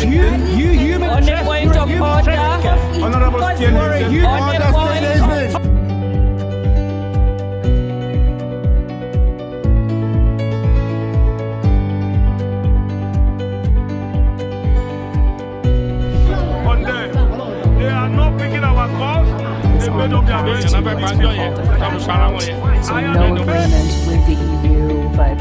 You human on the point of order. Honorable you On the point of They are not picking our calls. They made up their minds. So no agreement with the EU, but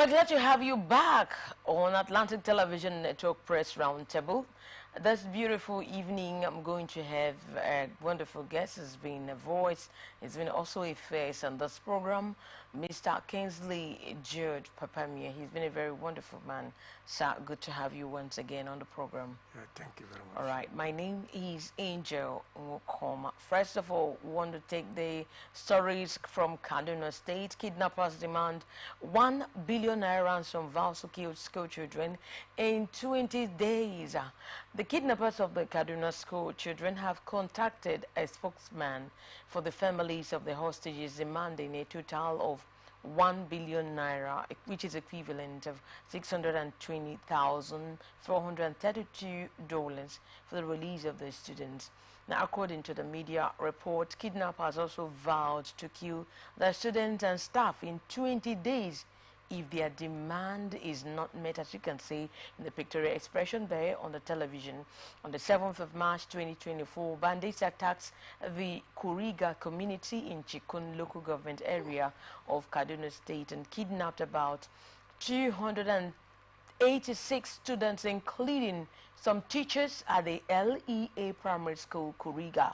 we're glad to have you back on Atlantic Television Network Press Roundtable. This beautiful evening, I'm going to have a wonderful guest. It's been a voice, it's been also a face on this program, Mr. Kingsley George Papamia. He's been a very wonderful man. Sir, good to have you once again on the program. Yeah, thank you very much. All right, my name is Angel Nwokoma. First of all, we want to take the stories from Kaduna State. Kidnappers demand 1 billion naira ransom vows to kill school children in 20 days. The kidnappers of the Kaduna school children have contacted a spokesman for the families of the hostages, demanding a total of 1 billion naira, which is equivalent of $620,432 for the release of the students. Now, according to the media report, kidnappers also vowed to kill the students and staff in 20 days if their demand is not met, as you can see in the pictorial expression there on the television. On the 7th of March 2024, bandits attacked the Kuriga community in Chikun local government area of Kaduna State and kidnapped about 286 students, including some teachers at the LEA Primary School, Kuriga.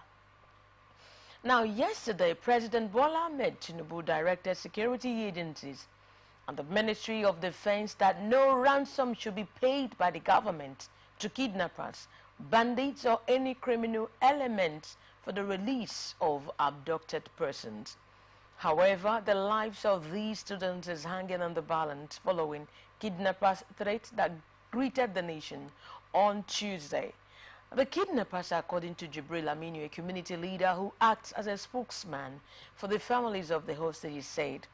Now, yesterday, President Bola Ahmed Tinubu directed security agencies and the Ministry of Defense that no ransom should be paid by the government to kidnappers, bandits, or any criminal elements for the release of abducted persons. However, the lives of these students is hanging on the balance following kidnappers' threats that greeted the nation on Tuesday. The kidnappers, according to Jibril Aminu, a community leader who acts as a spokesman for the families of the hostages, said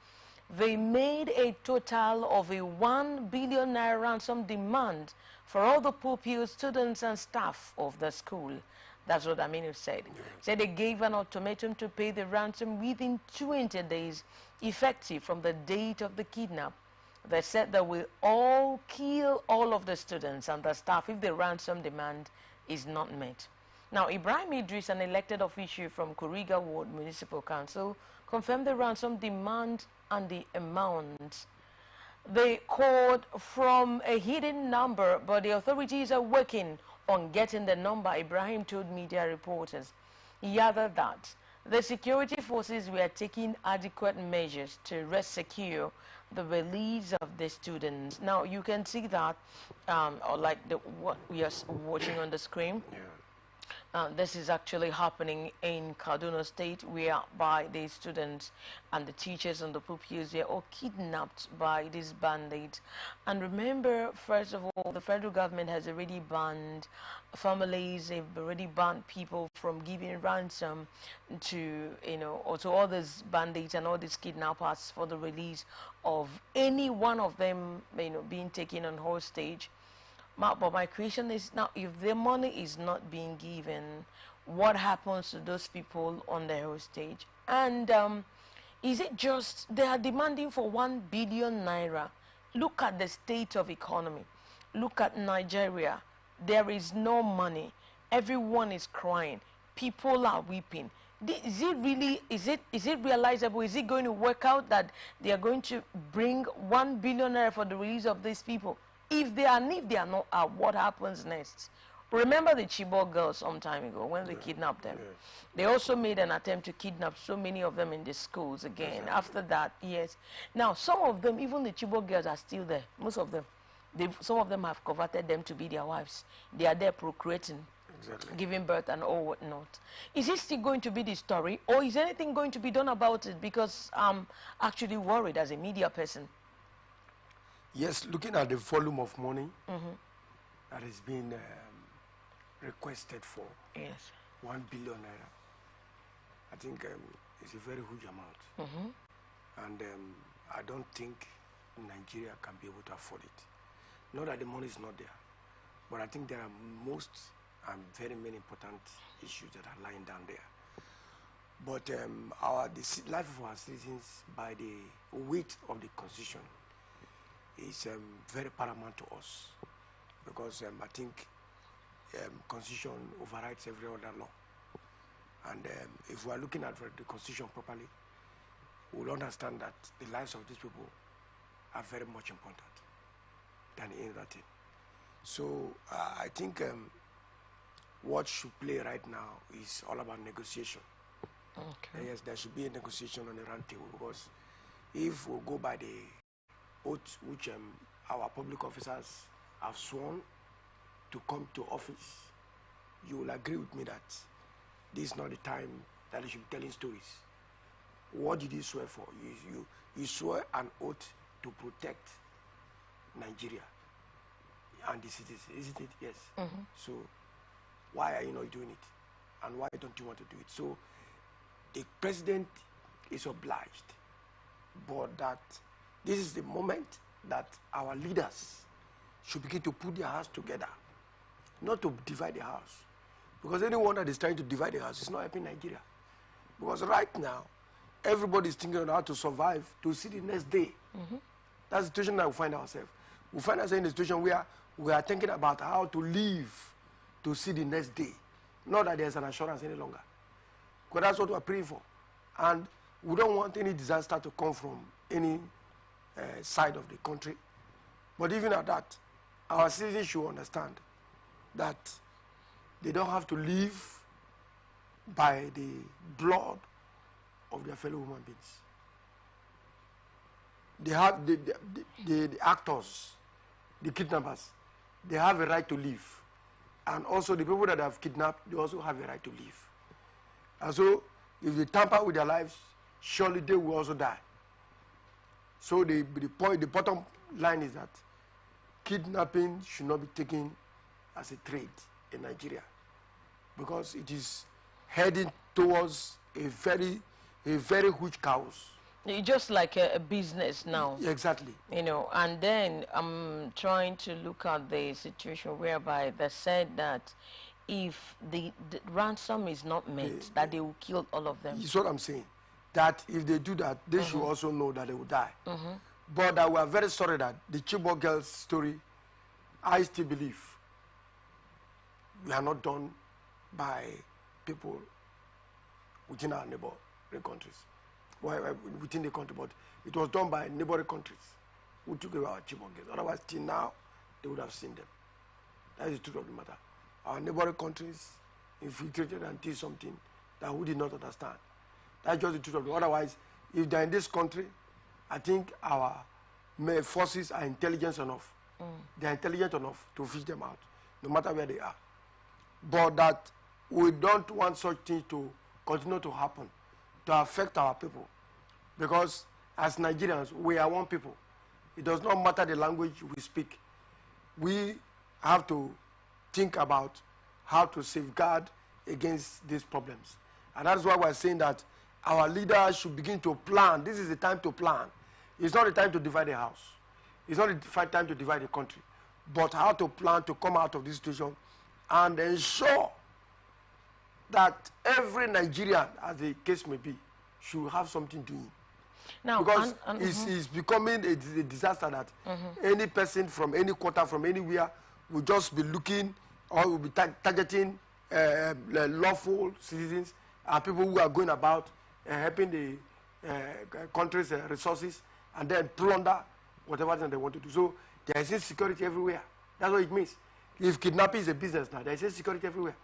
They made a total of a 1 billion naira ransom demand for all the pupils, students, and staff of the school. That's what Aminu said. Said they gave an ultimatum to pay the ransom within 20 days, effective from the date of the kidnap. They said they will all kill all of the students and the staff if the ransom demand is not met. Now, Ibrahim Idris, an elected official from Kuriga Ward Municipal Council, confirmed the ransom demand and the amount. They called from a hidden number, but the authorities are working on getting the number, Ibrahim told media reporters. He added that the security forces were taking adequate measures to secure the release of the students. Now, you can see that, or like what we are watching on the screen. Yeah. This is actually happening in Kaduna State, whereby the students and the teachers and the pupils, they are all kidnapped by these bandits. And remember, first of all, the federal government has already banned families, they've already banned people from giving ransom to, or to all these bandits and all these kidnappers for the release of any one of them, being taken on hostage. But my question is now, if the money is not being given, what happens to those people on the hostage? And is it just they are demanding for 1 billion naira? Look at the state of economy. Look at Nigeria. There is no money. Everyone is crying. People are weeping. Is it really, is it realizable? Is it going to work out that they are going to bring 1 billion naira for the release of these people? If they are, and if they are not, what happens next? Remember the Chibok girls some time ago when they kidnapped them? Yes. They also made an attempt to kidnap so many of them in the schools again. Exactly. After that, yes. Now, some of them, even the Chibok girls, are still there. Most of them. Some of them have converted them to be their wives. They are there procreating, giving birth and all whatnot. Is it still going to be the story, or is anything going to be done about it? Because I'm actually worried as a media person. Yes, looking at the volume of money that is being requested for, yes, 1 billion naira, I think it's a very huge amount. And I don't think Nigeria can be able to afford it. Not that the money is not there, but I think there are most and very many important issues that are lying down there. But the life of our citizens, by the weight of the Constitution, is very paramount to us, because I think Constitution overrides every other law. And if we are looking at the Constitution properly, we'll understand that the lives of these people are very much important than any other thing. So I think what should play right now is all about negotiation. Okay. Yes, there should be a negotiation on the roundtable, because if we go by the oath which our public officers have sworn to come to office, you will agree with me that this is not the time that they should be telling stories. What did you swear for? You swore an oath to protect Nigeria and the citizens, isn't it? Yes. So why are you not doing it? And why don't you want to do it? So the president is obliged, but that this is the moment that our leaders should begin to put their hearts together, not to divide the house. Because anyone that is trying to divide the house is not helping Nigeria. Because right now, everybody is thinking on how to survive to see the next day. That's the situation that we find ourselves. We find ourselves in a situation where we are thinking about how to live to see the next day. Not that there's an assurance any longer. Because that's what we're praying for. And we don't want any disaster to come from any side of the country. But even at that, our citizens should understand that they don't have to live by the blood of their fellow human beings. They have the actors, the kidnappers, they have a right to live. And also the people that have kidnapped, they also have a right to live. And so if they tamper with their lives, surely they will also die. So the bottom line is that kidnapping should not be taken as a trade in Nigeria, because it is heading towards a very huge chaos It's just like a business now. Exactly. You know, and then I'm trying to look at the situation whereby they said that if the ransom is not met, that they will kill all of them. That's what I'm saying. That if they do that, they should also know that they will die. But we are very sorry that the Chibok girls story, I still believe, we are not done by people within our neighboring countries, within the country, but it was done by neighboring countries who took away our Chibok girls. Otherwise, till now, they would have seen them. That is the truth of the matter. Our neighboring countries infiltrated and did something that we did not understand. That's just the truth of the matter. Otherwise, if they're in this country, I think our forces are intelligent enough. They're intelligent enough to fish them out, no matter where they are. But that we don't want such things to continue to happen, to affect our people. Because as Nigerians, we are one people. It does not matter the language we speak. We have to think about how to safeguard against these problems. And that's why we're saying that our leaders should begin to plan. This is the time to plan. It's not the time to divide the house. It's not the time to divide the country. But how to plan to come out of this situation and ensure that every Nigerian, as the case may be, should have something doing. Now, because it's becoming a disaster that any person from any quarter, from anywhere, will just be looking or will be targeting lawful citizens and people who are going about helping the country's resources and then plunder whatever they want to do. So there is insecurity everywhere. That's what it means. If kidnapping is a business now, there is insecurity everywhere.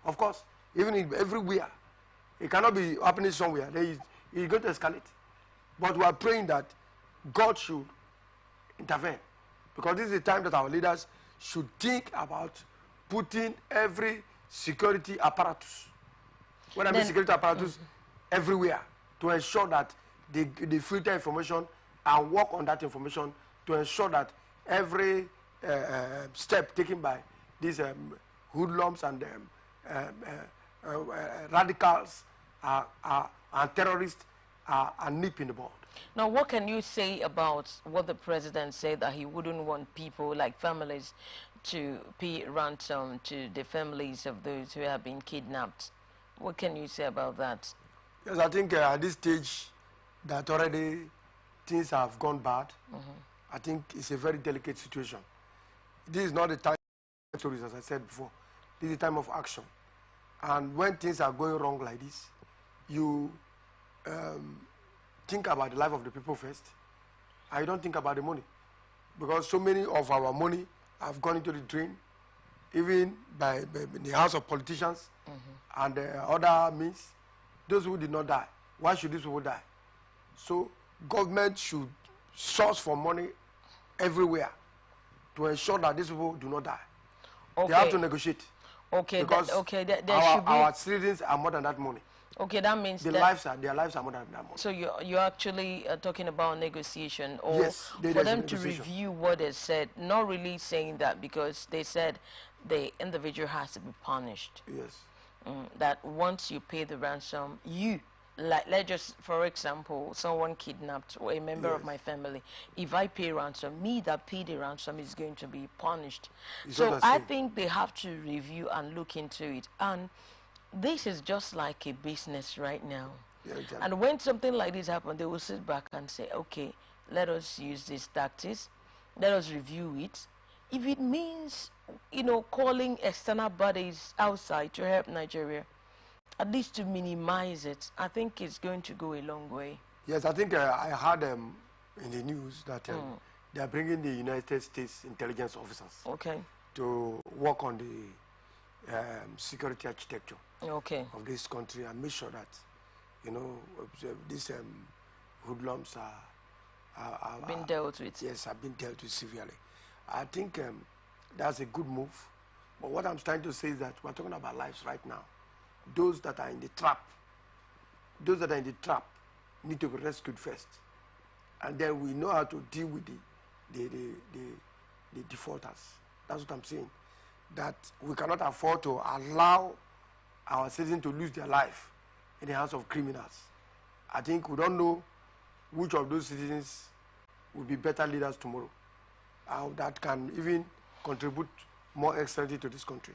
Of course, even everywhere. It cannot be happening somewhere. It's going to escalate. But we are praying that God should intervene. Because this is the time that our leaders should think about putting every security apparatus, when I mean security apparatus, everywhere, to ensure that they filter information and work on that information to ensure that every step taken by these hoodlums and radicals and terrorists are nipped in the bud. Now, what can you say about what the president said, that he wouldn't want people like families to pay ransom to the families of those who have been kidnapped? What can you say about that? Yes, I think at this stage that already things have gone bad. I think it's a very delicate situation. This is not the time of stories, as I said before. This is a time of action. And when things are going wrong like this, you think about the life of the people first. I don't think about the money. Because so many of our money have gone into the drain, even by the house of politicians and other means. Those who did not die, why should these people die? So government should source for money everywhere to ensure that these people do not die. Okay. They have to negotiate. Okay, because there should be... our citizens are more than that money. Okay, that means their lives are more than that money. So you're actually talking about negotiation, or yes, for them to review what they said, not really saying that, because they said the individual has to be punished. Yes. That once you pay the ransom, let's just, for example, someone kidnapped or a member of my family. If I pay ransom, me that paid the ransom is going to be punished. So I think they have to review and look into it. And this is just like a business right now. Yeah, exactly. And when something like this happens, they will sit back and say, okay, let us use these tactics. Let us review it. If it means, calling external bodies outside to help Nigeria, at least to minimize it, I think it's going to go a long way. Yes, I think I heard in the news that they are bringing the United States intelligence officers to work on the security architecture of this country and make sure that, these hoodlums are been dealt with. Yes, have been dealt with severely. I think that's a good move. But what I'm trying to say is that we're talking about lives right now. Those that are in the trap, need to be rescued first. And then we know how to deal with the defaulters. That's what I'm saying. That we cannot afford to allow our citizens to lose their life in the hands of criminals. I think we don't know which of those citizens will be better leaders tomorrow, how that can even contribute more excellently to this country.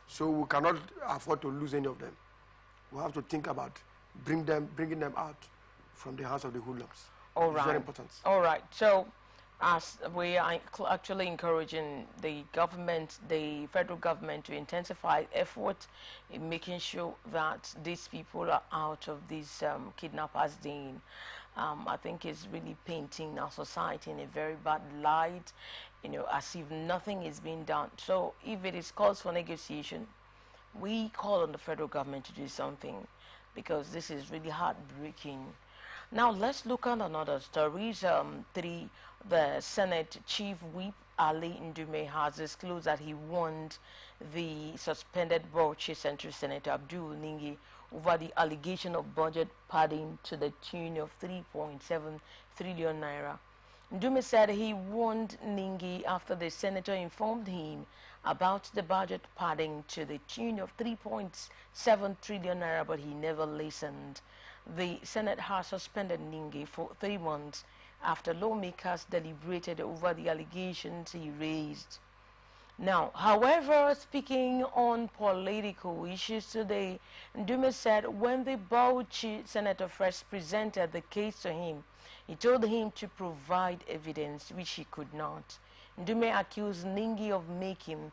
So we cannot afford to lose any of them. We have to think about bringing them out from the hands of the hoodlums. All it's right. very important. All right. So, as we are actually encouraging the government, the federal government, to intensify effort in making sure that these people are out of this kidnappers' den. I think it's really painting our society in a very bad light, as if nothing is being done. So, if it is calls for negotiation, we call on the federal government to do something, because this is really heartbreaking. Now let's look at another story. The Senate Chief Whip Ali Ndume has disclosed that he warned the suspended Bauchi Central Senator Abdul Ningi over the allegation of budget padding to the tune of 3.7 trillion naira. Ndume said he warned Ningi after the senator informed him about the budget padding to the tune of 3.7 trillion naira, but he never listened. The Senate has suspended Ningi for 3 months after lawmakers deliberated over the allegations he raised. Now, however, speaking on political issues today, Ndume said when the Bauchi senator first presented the case to him, he told him to provide evidence, which he could not. Ndume accused Ningi of making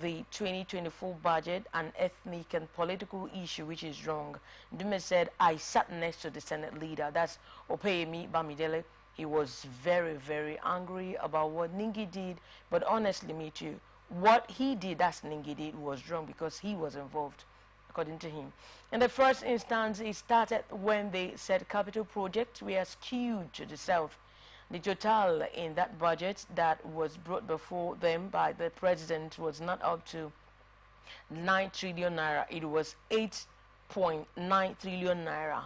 the 2024 budget an ethnic and political issue, which is wrong. Ndume said, I sat next to the Senate leader, that's Opeyemi Bamidele. He was very, very angry about what Ningi did, but honestly, me too. What he did, that's Ningi did, was wrong because he was involved, according to him. In the first instance, it started when they said capital projects were skewed to the south. The total in that budget that was brought before them by the president was not up to 9 trillion naira. It was 8.9 trillion naira.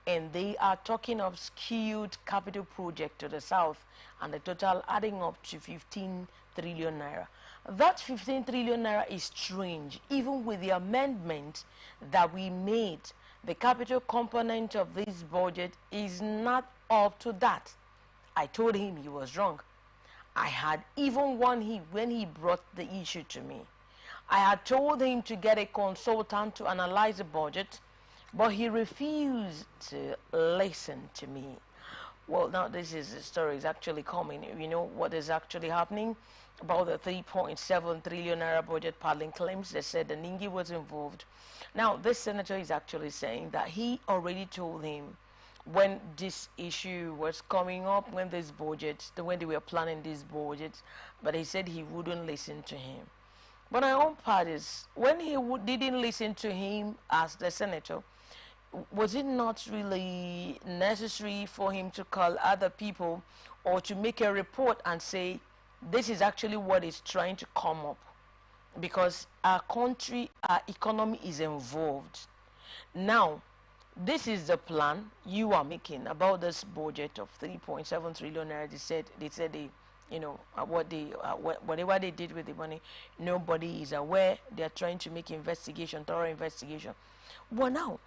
And they are talking of skewed capital project to the south, and the total adding up to 15 trillion naira. That 15 trillion naira is strange. Even with the amendment that we made, the capital component of this budget is not up to that. I told him he was wrong. I had even when he brought the issue to me, I had told him to get a consultant to analyze the budget, but he refused to listen to me. Well, now this is the story is actually coming. You know what is actually happening about the 3.7 trillion naira budget paddling claims. They said the Ningi was involved. Now, this senator is actually saying that he already told him when this issue was coming up, when this budget, when they were planning this budget, but he said he wouldn't listen to him. But my own part is, when he didn't listen to him as the senator, was it not really necessary for him to call other people or to make a report and say, this is actually what is trying to come up? Because our country, our economy is involved. Now, this is the plan you are making about this budget of 3.7 trillion naira. They said whatever they did with the money, nobody is aware. They are trying to make investigation, thorough investigation. Well, now,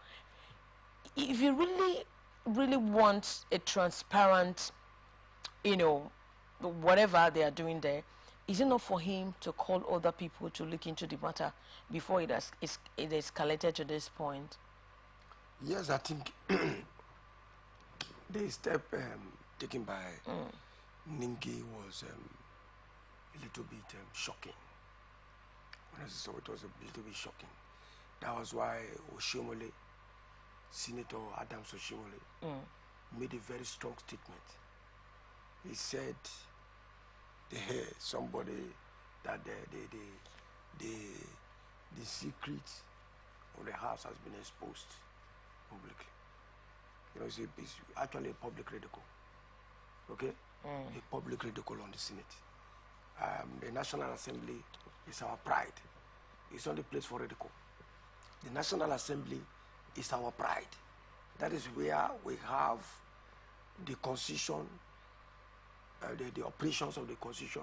if you really want a transparent, whatever they are doing there, is it not for him to call other people to look into the matter before it escalated to this point? Yes, I think the step taken by Ningi was a little bit shocking. So it was a little bit shocking. That was why Oshimole, Senator Adams Oshimole, made a very strong statement. He said somebody that the secret of the house has been exposed publicly. It's actually a public ridicule. Okay? A public ridicule on the Senate. The National Assembly is our pride. It's not a place for ridicule. The National Assembly is our pride. That is where we have the Constitution, the operations of the Constitution,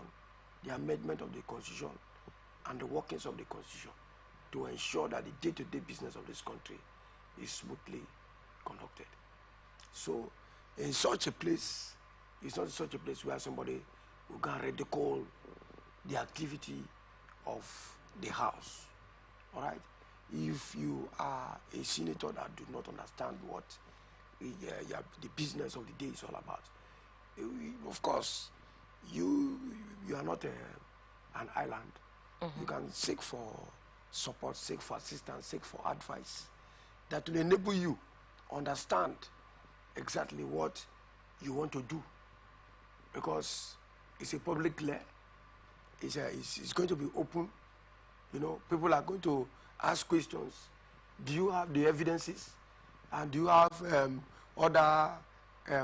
the amendment of the Constitution, and the workings of the Constitution to ensure that the day-to-day business of this country is smoothly conducted. So in such a place, it's not such a place where somebody will can ridicule the activity of the house. All right? If you are a senator that do not understand what the business of the day is all about, of course, you are not an island. You can seek for support, seek for assistance, seek for advice that will enable you understand exactly what you want to do, because it's a public law. It's going to be open. You know, people are going to ask questions. Do you have the evidences? And do you have other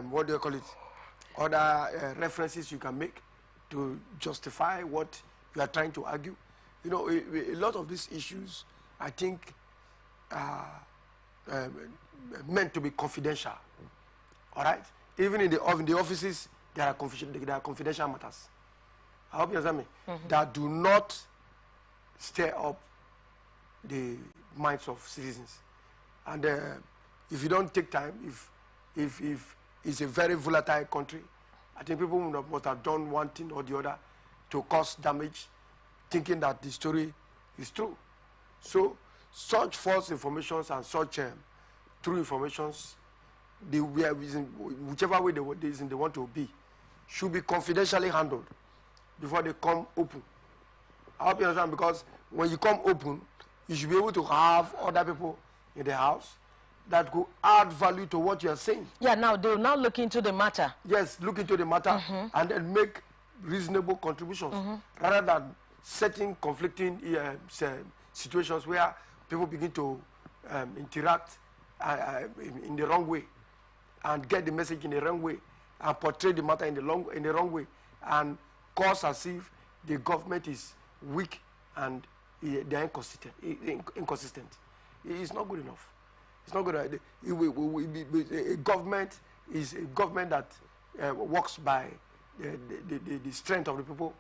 what do you call it? Other references you can make to justify what you are trying to argue? You know, a lot of these issues, I think, are meant to be confidential. All right? Even in the offices, there are confidential matters. I hope you understand me. That do not stir up the minds of citizens. And if you don't take time, if it's a very volatile country, I think people must have done one thing or the other to cause damage, thinking that the story is true. So such false informations and such true informations, whichever way they want to be, should be confidentially handled before they come open. I hope you understand, because when you come open, you should be able to have other people in the house that could add value to what you are saying. Yeah, now they will now look into the matter. Yes, look into the matter and then make reasonable contributions rather than setting conflicting situations where people begin to interact in the wrong way and get the message in the wrong way and portray the matter in the wrong way and cause as if the government is weak and they are inconsistent. It's not good enough. It's not good. A government is a government that works by the strength of the people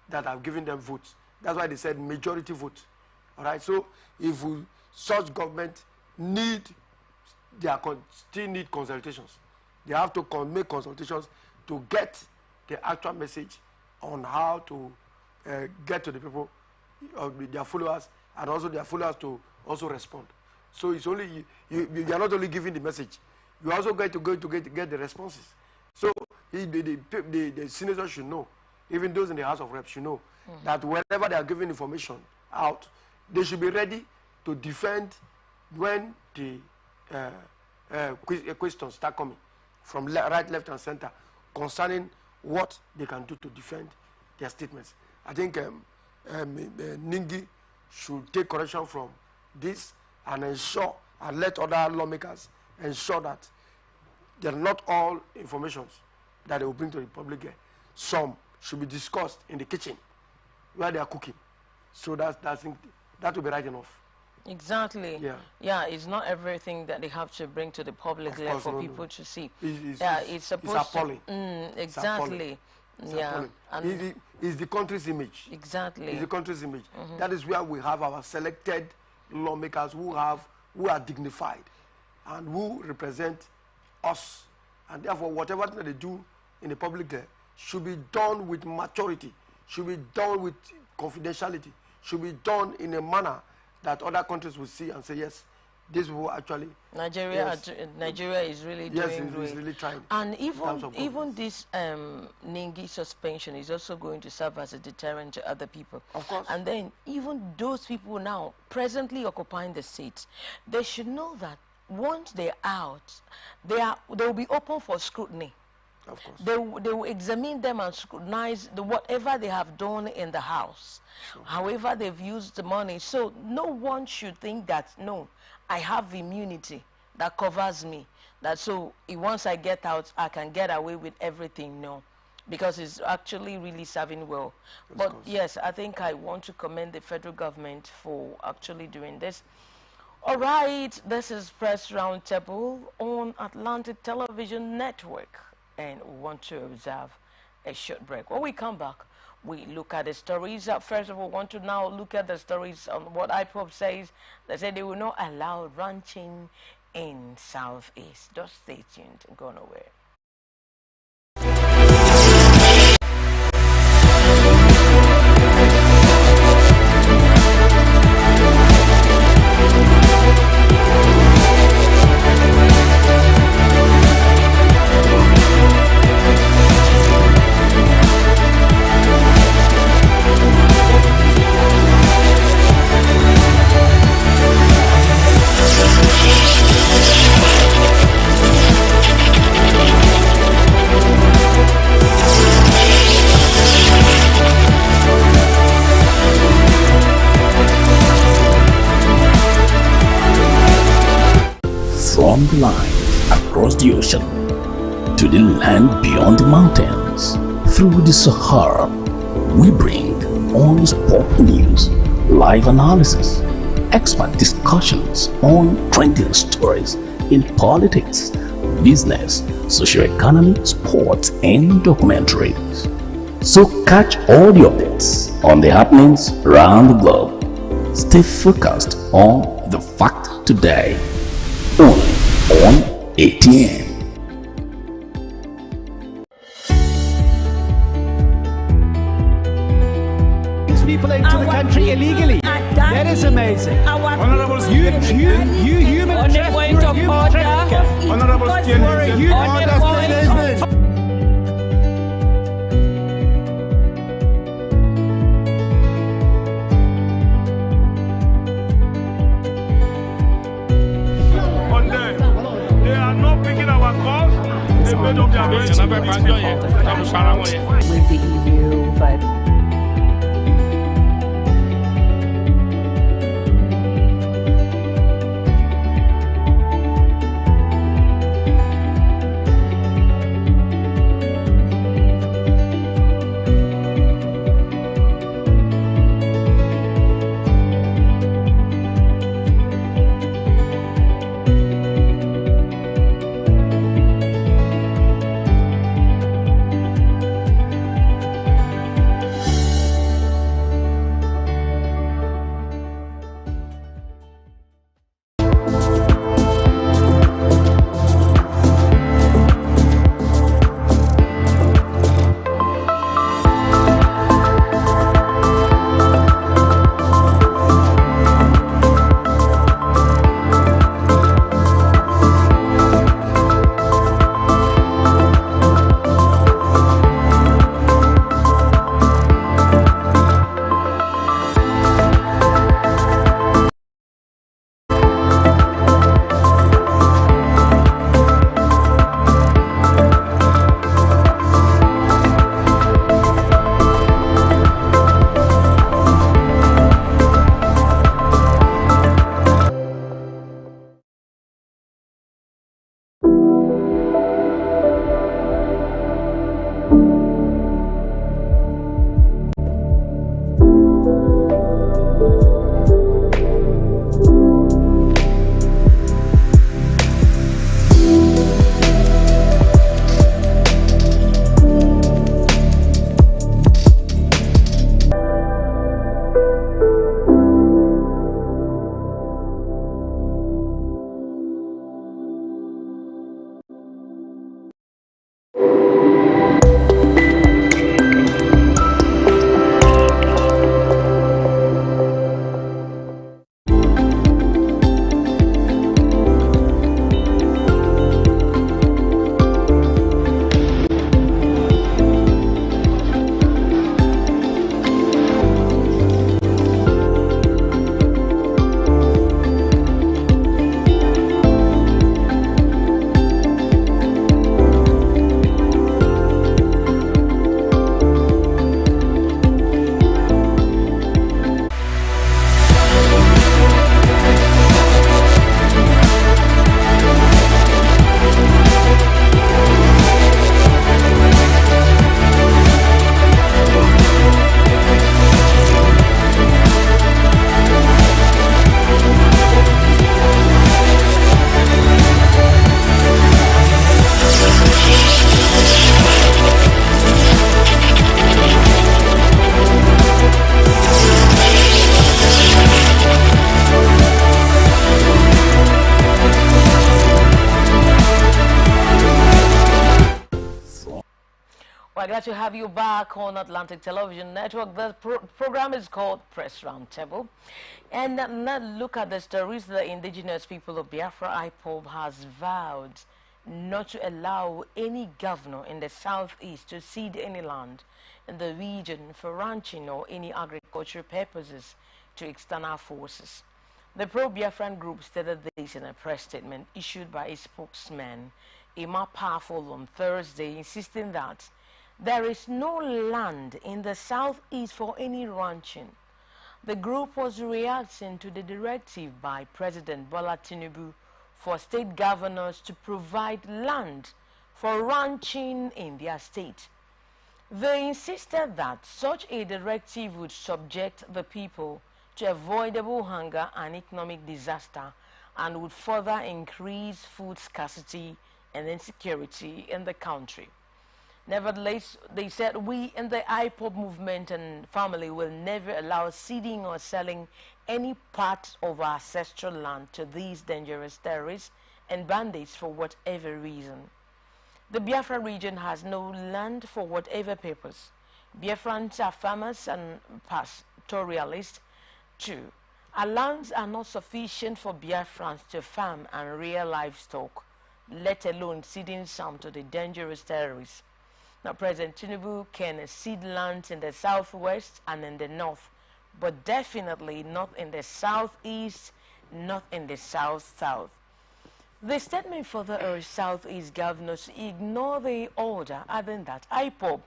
that have given them votes. That's why they said majority vote. All right. So if such government still need consultations. They have to make consultations to get the actual message on how to get to the people, their followers, and also their followers to also respond. So it's only you are not only giving the message, you also get to get the responses. So the senators should know, even those in the House of Reps should know that whenever they are giving information out, they should be ready to defend when the questions start coming from right, left, and center concerning what they can do to defend their statements. I think Ningi should take correction from this and ensure and let other lawmakers ensure that they're not all informations that they will bring to the public. Some should be discussed in the kitchen where they are cooking. So that will be right enough. Exactly. Yeah. It's not everything that they have to bring to the public for people to see. It's supposed appalling. Exactly. It's appalling. It's the country's image. Exactly. It's the country's image. That is where we have our selected lawmakers who are dignified and who represent us. And therefore, whatever they do in the public there should be done with maturity, should be done with confidentiality, should be done in a manner that other countries will see and say, yes, this will actually... Nigeria is really doing great. Yes, really trying. And even this Ningi suspension is also going to serve as a deterrent to other people. Of course. And then even those people now presently occupying the seats, they should know that once they're out, they will be open for scrutiny. Of course. They will examine them and scrutinize whatever they have done in the house, however they've used the money. So no one should think that, no, I have immunity that covers me, that so once I get out, I can get away with everything. No, because it's actually really serving well. But yes, I think I want to commend the federal government for actually doing this. All right, this is Press Roundtable on Atlantic Television Network, and we want to observe a short break. When we come back, we look at the stories. First of all, we want to now look at the stories on what IPOB says. They say they will not allow ranching in Southeast. Just stay tuned and go nowhere. along the lines, across the ocean, to the land beyond the mountains, through the Sahara. We bring on-the-spot news, live analysis, expert discussions on trending stories in politics, business, socio-economy, sports, and documentaries. So catch all the updates on the happenings around the globe. Stay focused on the fact today, only on ATN. People into the country illegally. That is amazing. Honorable You human On the point of order. Honorable You're a human On the point of on them. They are not picking our calls. They made up their minds. with the EU, but We're glad to have you back on Atlantic Television Network. The program is called Press Roundtable. And let's look at the stories. The indigenous people of Biafra, IPOB, has vowed not to allow any governor in the southeast to cede any land in the region for ranching or any agricultural purposes to external forces. The pro-Biafran group stated this in a press statement issued by a spokesman, Emma Powerful, on Thursday, insisting that there is no land in the southeast for any ranching. The group was reacting to the directive by President Bola Tinubu for state governors to provide land for ranching in their state. They insisted that such a directive would subject the people to avoidable hunger and economic disaster and would further increase food scarcity and insecurity in the country. Nevertheless, they said, we in the IPOB movement and family will never allow ceding or selling any part of our ancestral land to these dangerous terrorists and bandits for whatever reason. The Biafra region has no land for whatever purpose. Biafrans are farmers and pastoralists too. Our lands are not sufficient for Biafrans to farm and rear livestock, let alone ceding some to the dangerous terrorists. Now, President Tinubu can cede lands in the southwest and in the north, but definitely not in the southeast, not in the south-south. The statement further urged Southeast governors to ignore the order, adding that IPOB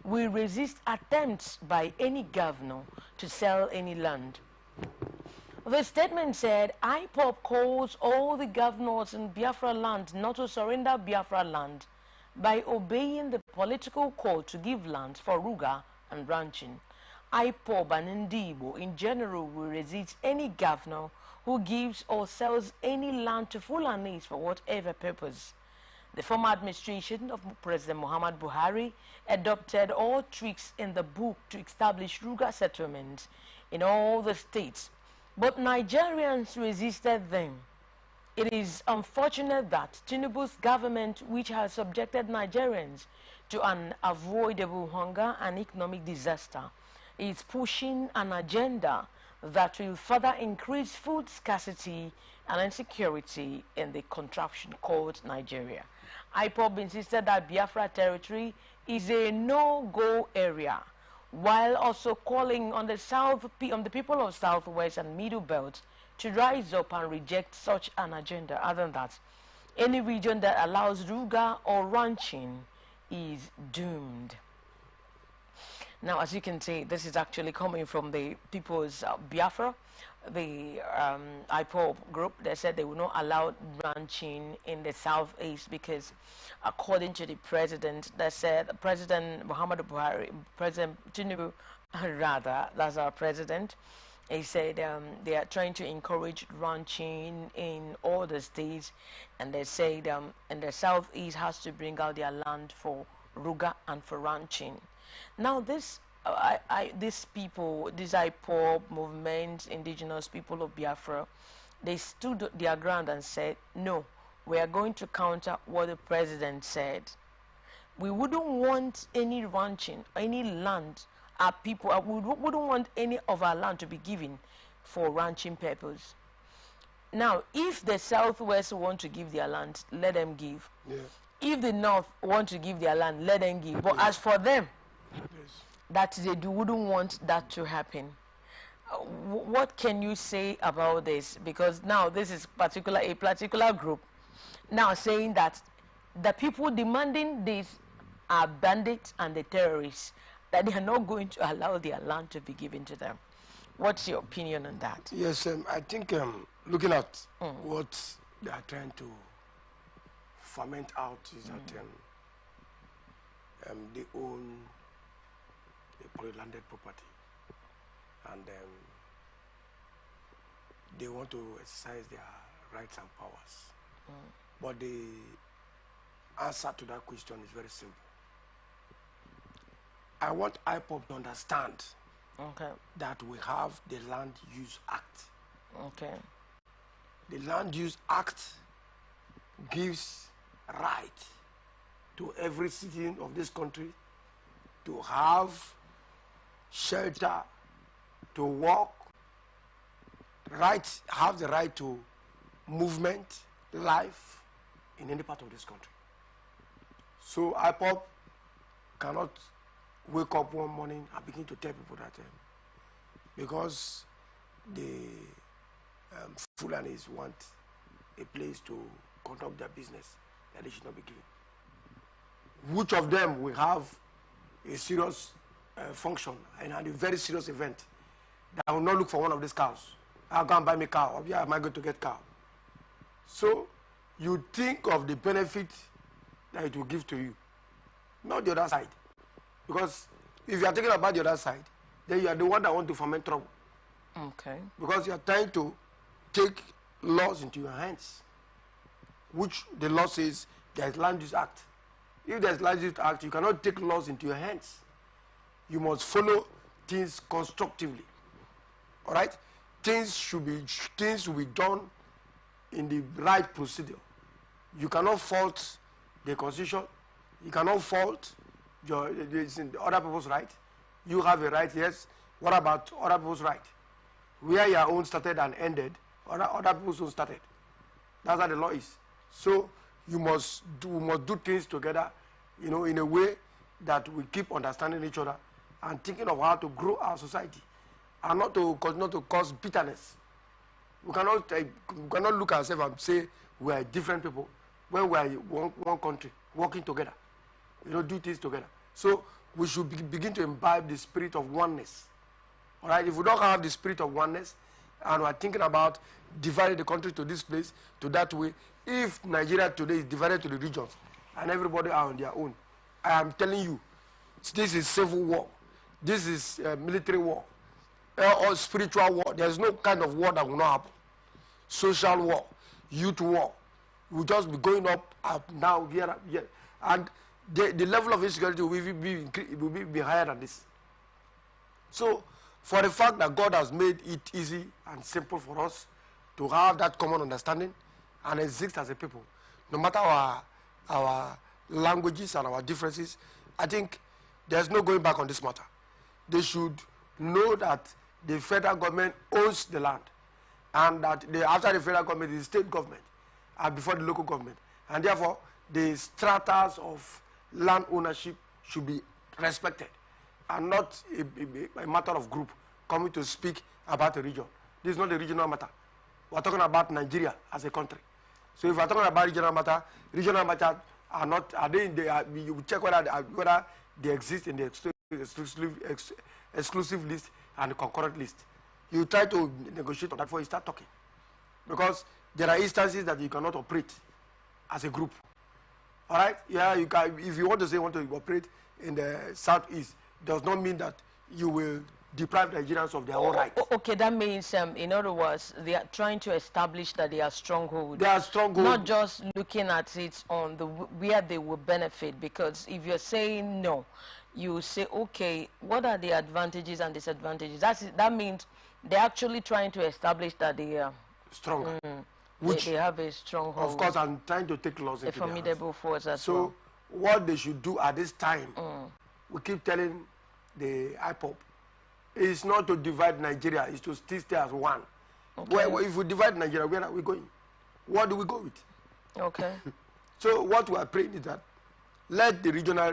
will resist attempts by any governor to sell any land. The statement said IPOB calls all the governors in Biafra land not to surrender Biafra land by obeying the political call to give land for Ruga and ranching. IPOB and Ndibo in general will resist any governor who gives or sells any land to Fulanis for whatever purpose. The former administration of President Muhammad Buhari adopted all tricks in the book to establish Ruga settlements in all the states, but Nigerians resisted them. It is unfortunate that Tinubu's government, which has subjected Nigerians to an avoidable hunger and economic disaster, is pushing an agenda that will further increase food scarcity and insecurity in the contraption called Nigeria. IPOB insisted that Biafra territory is a no-go area, while also calling on the people of Southwest and Middle Belt to rise up and reject such an agenda. Other than that, any region that allows Ruga or ranching is doomed. Now, as you can see, this is actually coming from the People's Biafra, the IPOB group. They said they will not allow ranching in the southeast because, according to the president, they said President Muhammad Buhari, President Tinubu, rather, that's our president, he said they are trying to encourage ranching in all the states, and they said in the southeast has to bring out their land for Ruga and for ranching. Now, these people, these IPOB movement, indigenous people of Biafra, they stood their ground and said, no, we are going to counter what the president said. We wouldn't want any ranching, any land. Our people, we wouldn't want any of our land to be given for ranching purpose. Now, if the Southwest want to give their land, let them give. Yeah. If the North want to give their land, let them give. But as for them, that they wouldn't want that to happen. What can you say about this? Because now this is a particular group now saying that the people demanding this are bandits and the terrorists, that they are not going to allow their land to be given to them. What's your opinion on that? Yes, I think looking at what they are trying to ferment out is that they own a landed property, and they want to exercise their rights and powers. But the answer to that question is very simple. I want IPOB to understand that we have the Land Use Act. Okay. The Land Use Act gives right to every citizen of this country to have shelter, to walk, have the right to movement, life in any part of this country. So IPOB cannot wake up one morning and begin to tell people that because the Fulanis want a place to conduct their business, that they should not be given. Which of them will have a serious function and a very serious event that will not look for one of these cows? I'll go and buy me a cow. Or yeah, am I going to get cow? So you think of the benefit that it will give to you, not the other side. Because if you are thinking about the other side, then you are the one that want to foment trouble. Okay. Because you are trying to take laws into your hands, which the law says there is Land Use Act. If there is Land Use Act, you cannot take laws into your hands. You must follow things constructively. All right? Things will be done in the right procedure. You cannot fault the Constitution. You cannot fault other people's right. You have a right, yes. What about other people's right? Where your own started and ended, other people's own started. That's how the law is. So we must do things together, in a way that we keep understanding each other and thinking of how to grow our society, and not to cause bitterness. We cannot look at ourselves and say we are different people when we are one country working together. Do things together. So we should begin to imbibe the spirit of oneness. All right. If we don't have the spirit of oneness, and we are thinking about dividing the country to this place, to that way, if Nigeria today is divided to the regions and everybody are on their own, I am telling you, this is civil war. This is military war or spiritual war. There's no kind of war that will not happen. Social war, youth war. We'll just be going up now, here. And the level of insecurity will be higher than this. So, for the fact that God has made it easy and simple for us to have that common understanding and exist as a people, no matter our languages and our differences, I think there's no going back on this matter. They should know that the federal government owns the land, and that after the federal government is the state government, and before the local government, and therefore the stratas of land ownership should be respected, and not a matter of group coming to speak about a region. This is not a regional matter. We're talking about Nigeria as a country. So if we're talking about regional matter are not, you check whether they exist in the exclusive list and the concurrent list. You try to negotiate on that before you start talking. Because there are instances that you cannot operate as a group. All right? Yeah, you can. If you want to say you want to operate in the southeast, does not mean that you will deprive Nigerians of their own rights. Okay, that means, in other words, they are trying to establish that they are stronghold. They are stronghold. Not just looking at it on where they will benefit. Because if you're saying no, you say, okay, what are the advantages and disadvantages? That means they're actually trying to establish that they are stronger. Which they have a stronghold. Of course, I'm trying to take laws into a formidable force as well. So what they should do at this time, we keep telling the IPOP, is not to divide Nigeria, it's to still stay as one. Okay. If we divide Nigeria, where are we going? What do we go with? Okay. So what we are praying is that let the regional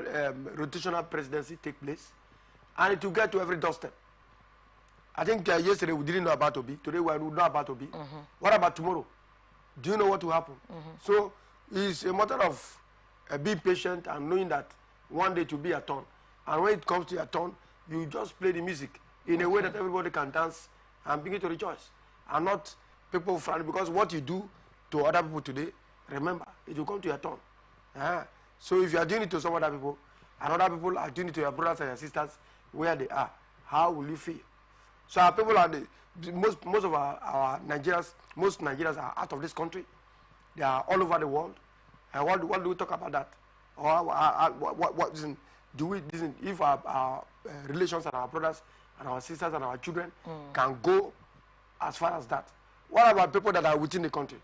rotational presidency take place, and it will get to every doorstep. I think yesterday we didn't know about Obi. Today we know about Obi. What about tomorrow? Do you know what will happen? So it's a matter of being patient and knowing that one day it will be a turn. And when it comes to your turn, you just play the music in a way that everybody can dance and begin to rejoice. And not people frowning, because what you do to other people today, remember, it will come to your turn. So if you are doing it to some other people, and other people are doing it to your brothers and your sisters where they are, how will you feel? So our people are most of our Nigerians, most Nigerians are out of this country. They are all over the world. And what do we talk about that? Or if our relations and our brothers and our sisters and our children can go as far as that? What about people that are within the country?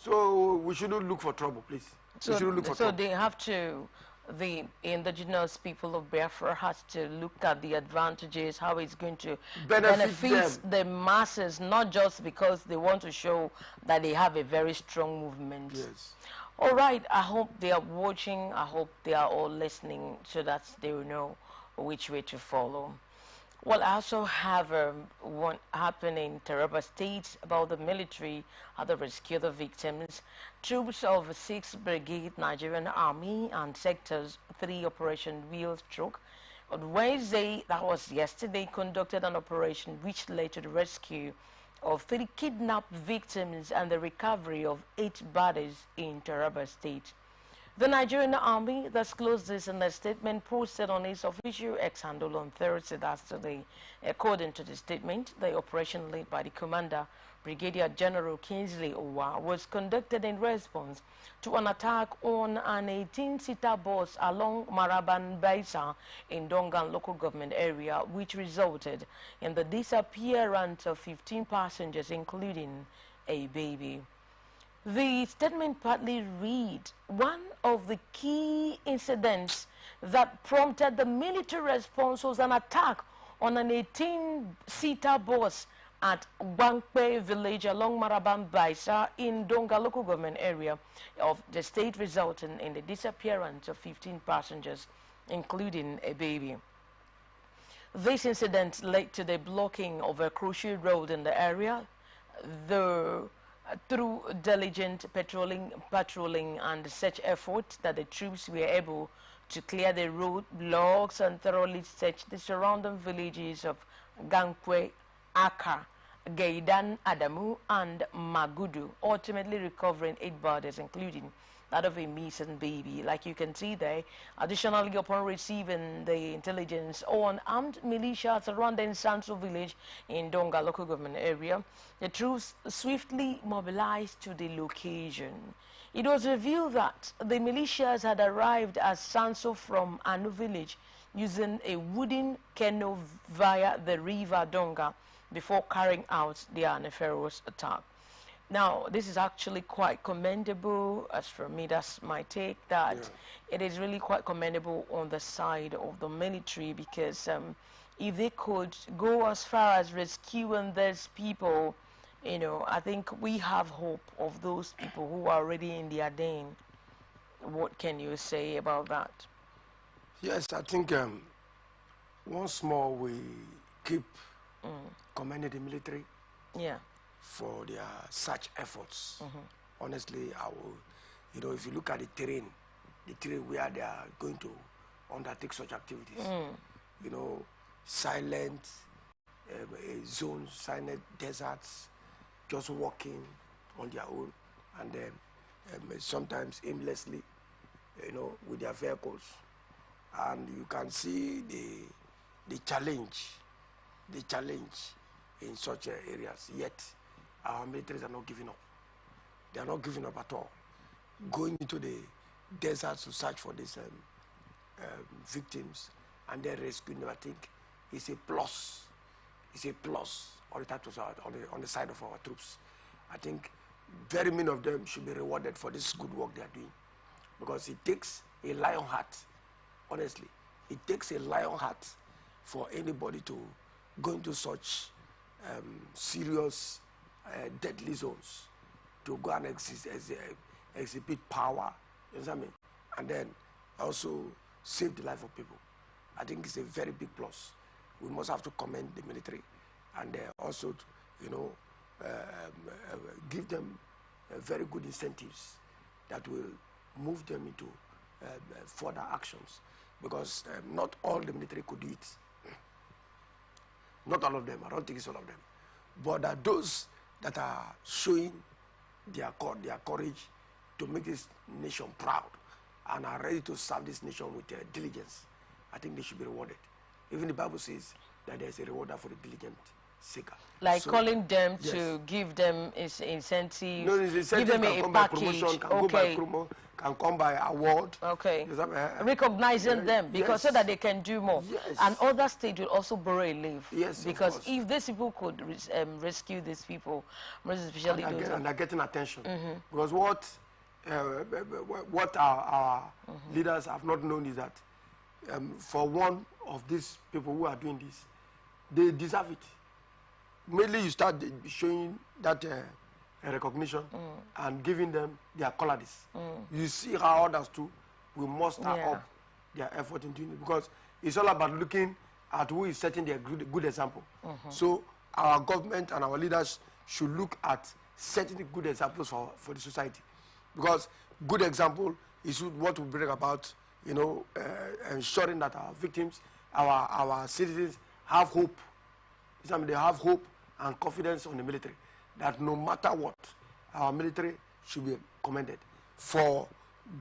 So we shouldn't look for trouble, please. So, we shouldn't look for trouble. They have to, the indigenous people of Biafra has to look at the advantages, how it's going to benefit the masses, not just because they want to show that they have a very strong movement. Yes. All right, I hope they are watching, I hope they are all listening so that they will know which way to follow. Well, I also have one happening in Taraba State about the military, how to rescue the victims. Troops of 6th Brigade Nigerian Army and Sectors 3 Operation Wheel Stroke on Wednesday, that was yesterday, conducted an operation which led to the rescue of 3 kidnapped victims and the recovery of 8 bodies in Taraba State. The Nigerian Army disclosed this in a statement posted on its official X handle on Thursday, that's today. According to the statement, the operation led by the commander, Brigadier General Kingsley Owa, was conducted in response to an attack on an 18-seater bus along Maraban Baisa in Dongan local government area, which resulted in the disappearance of 15 passengers, including a baby. The statement partly read, one of the key incidents that prompted the military response was an attack on an 18-seater bus at Bankpe village along Maraban Baisa in Donga local government area of the state, resulting in the disappearance of 15 passengers, including a baby. This incident led to the blocking of a crucial road in the area. Through diligent patrolling and search efforts that the troops were able to clear the road blocks and thoroughly search the surrounding villages of Gankwe, Aka, Gaidan, Adamu, and Magudu, ultimately recovering 8 bodies, including that of a missing baby. Like you can see there, additionally, upon receiving the intelligence on armed militia surrounding Sanso village in Donga local government area, the troops swiftly mobilized to the location. It was revealed that the militias had arrived at Sanso from Anu village using a wooden canoe via the river Donga before carrying out their nefarious attack. Now, this is actually quite commendable. As for me, that's my take, that it is really quite commendable on the side of the military, because if they could go as far as rescuing these people, you know, I think we have hope of those people who are already in their den. What can you say about that? Yes, I think once more we keep commending the military. Yeah. For their search efforts. Honestly, I will, you know, if you look at the terrain where they are going to undertake such activities, you know, silent zones, silent deserts, just walking on their own, and then sometimes aimlessly, you know, with their vehicles. And you can see the challenge in such areas, yet our militaries are not giving up. They are not giving up at all. Going into the deserts to search for these victims and then rescuing them, I think is a plus. It's a plus on the side of our troops. I think very many of them should be rewarded for this good work they are doing, because it takes a lion heart. Honestly, it takes a lion heart for anybody to go into such serious deadly zones, to go and exhibit power, you know what I mean? And then also save the life of people. I think it's a very big plus. We must have to commend the military, and also, you know, give them very good incentives that will move them into further actions, because not all the military could do it. Not all of them. I don't think it's all of them. But those that are showing their courage to make this nation proud and are ready to serve this nation with diligence, I think they should be rewarded. Even the Bible says that there is a rewarder for the diligent seeker. Like, so, calling them to give them incentives, no, give them a package, can come by award. Okay. Recognizing them, because so that they can do more. Yes. And other states will also borrow a leave. Yes, because if these people could rescue these people, most especially those, and they're getting attention. Because what our leaders have not known is that for one of these people who are doing this, they deserve it. Mainly you start showing that recognition and giving them their qualities. You see how others too will muster up their effort in doing it, because it's all about looking at who is setting their good example. So our government and our leaders should look at setting good examples for the society, because good example is what will bring about, you know, ensuring that our victims, our citizens have hope. They have hope and confidence on the military that no matter what, our military should be commended for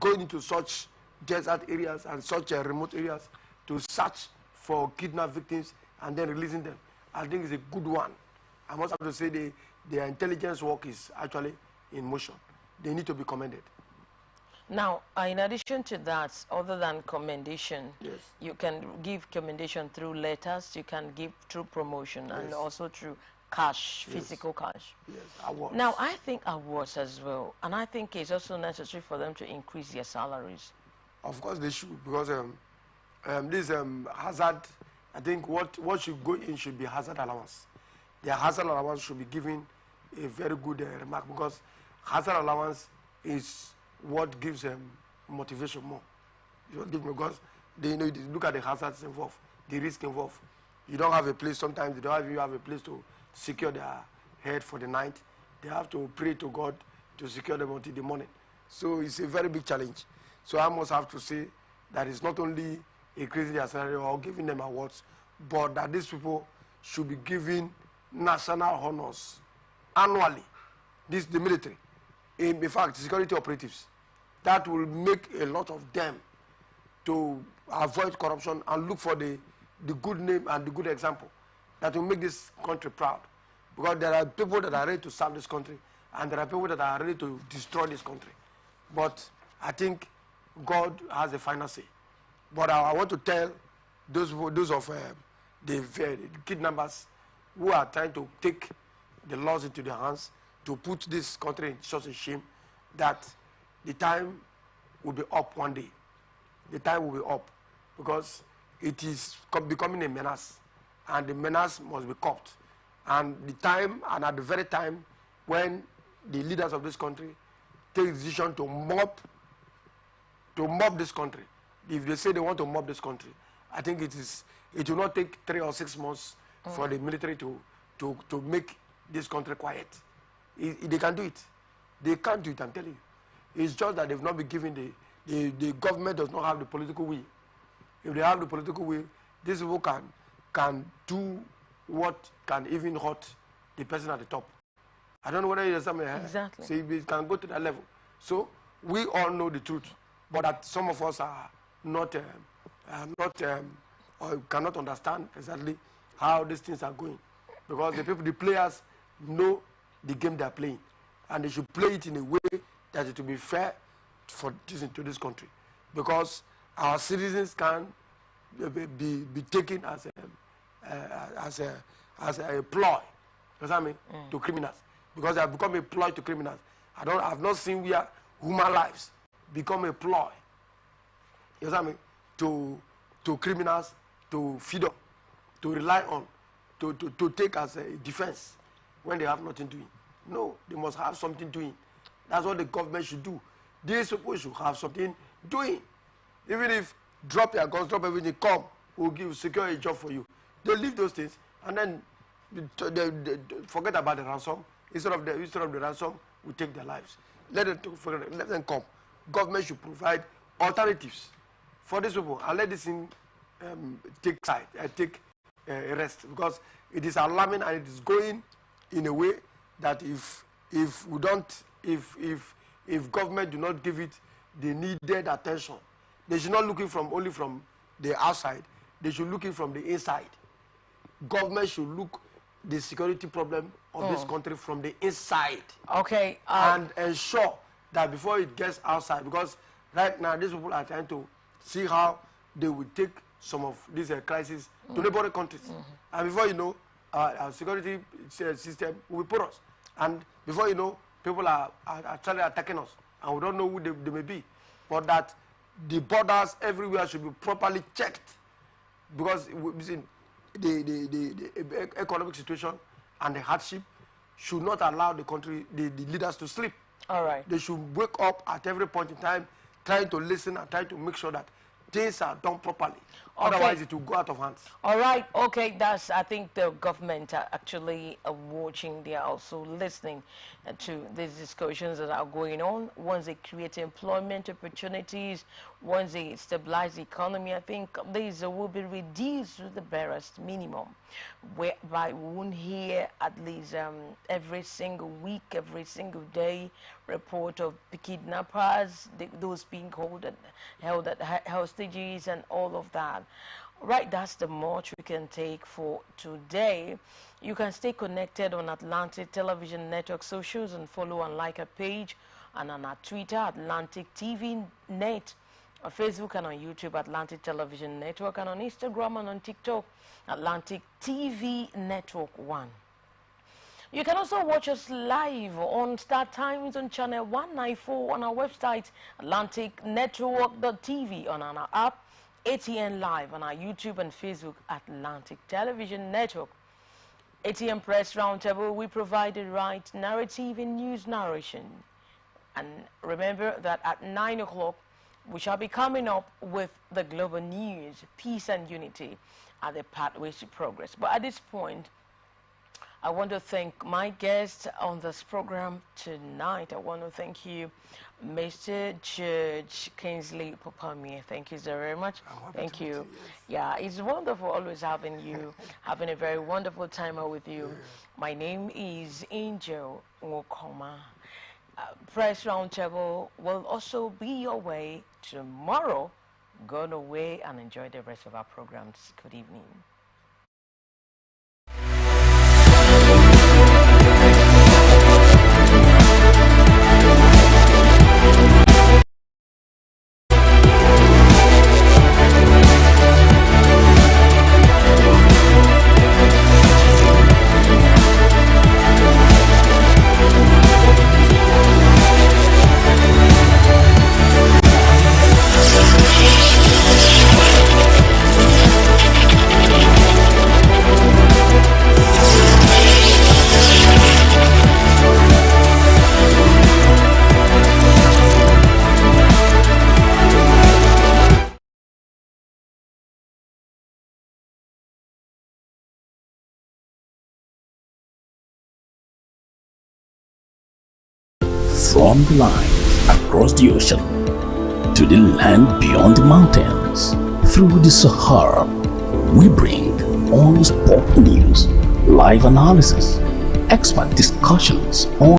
going into such desert areas and such remote areas to search for kidnapped victims and then releasing them. I think it's a good one. I must have to say their intelligence work is actually in motion. They need to be commended. Now, in addition to that, other than commendation, yes, you can give commendation through letters, you can give through promotion, yes, and also through cash, yes, physical cash. Yes, awards. Now, I think awards as well, and I think it's also necessary for them to increase their salaries. Of course they should, because this hazard, I think what should go in should be hazard allowance. Their hazard allowance should be given a very good remark, because hazard allowance is what gives them motivation more. Because they look at the hazards involved, the risk involved. You don't have a place, sometimes they don't have a place to secure their head for the night. They have to pray to God to secure them until the morning. So it's a very big challenge. So I must have to say that it's not only increasing their salary or giving them awards, but that these people should be given national honors annually. This the military. In fact, security operatives. That will make a lot of them to avoid corruption and look for the good name and the good example that will make this country proud. Because there are people that are ready to serve this country, and there are people that are ready to destroy this country. But I think God has a final say. But I want to tell those of the kidnappers who are trying to take the laws into their hands to put this country in such a shame, that the time will be up one day. The time will be up, because it is becoming a menace, and the menace must be curbed. And the time, and at the very time when the leaders of this country take the decision to mob this country, if they say they want to mob this country, I think it will not take 3 or 6 months for the military to make this country quiet. They can do it. They can't do it, I'm telling you. It's just that they've not been given the government does not have the political will. If they have the political will, these people can do what can even hurt the person at the top. I don't know whether you understand me. Exactly. So it can go to that level. So we all know the truth, but that some of us are not or cannot understand exactly how these things are going, because the players know the game they are playing, and they should play it in a way that it will be fair for this country, because our citizens can be taken as a ploy, you know what I mean, to criminals, because they have become a ploy to criminals. I've not seen where human lives become a ploy, you know what I mean, to criminals, to feed up, to rely on, to take as a defense when they have nothing doing. No, they must have something doing. That's what the government should do. These people should have something doing. Even if drop your guns, drop everything, come, we'll secure a job for you. They leave those things, and then they forget about the ransom. Instead of the ransom, we take their lives. Let them come. Government should provide alternatives for these people, and let this thing take rest, because it is alarming, and it is going in a way that if government do not give it the needed attention, they should not look it only from the outside. They should look it from the inside. Government should look the security problem of this country from the inside. Okay. And ensure that before it gets outside, because right now these people are trying to see how they will take some of these crises to neighboring countries. And before you know, our security system will be porous. And before you know, people are actually attacking us, and we don't know who they may be. But that the borders everywhere should be properly checked, because the economic situation and the hardship should not allow the country, the leaders to sleep. All right. They should wake up at every point in time, trying to listen and trying to make sure that things are done properly. Otherwise, it will go out of hands. All right, okay, I think the government are actually watching, they are also listening to these discussions that are going on. Once they create employment opportunities, once they stabilize the economy, I think these will be reduced to the barest minimum, whereby we won't hear at least every single week, every single day, report of kidnappers, those being held at hostages and all of that. Right, that's the much we can take for today. You can stay connected on Atlantic Television Network socials and follow and like our page, and on our Twitter, Atlantic TV Net, on Facebook and on YouTube, Atlantic Television Network, and on Instagram and on TikTok, Atlantic TV Network 1. You can also watch us live on StarTimes on channel 194 on our website, AtlanticNetwork.tv, on our app, ATN Live, on our YouTube and Facebook, Atlantic Television Network. ATN Press Roundtable, we provide the right narrative in news narration. And remember that at 9 o'clock, we shall be coming up with the global news, peace and unity are the pathways to progress. But at this point, I want to thank my guests on this program tonight. I want to thank you, Mr. Judge Kingsley Popamie. Thank you so very much. Thank you. Yeah, it's wonderful always having you, having a very wonderful time out with you. My name is Angel Nwokoma. Press Roundtable will also be your way tomorrow. Go away and enjoy the rest of our programs. Good evening. From the line across the ocean to the land beyond the mountains, through the Sahara, we bring on sport news, live analysis, expert discussions on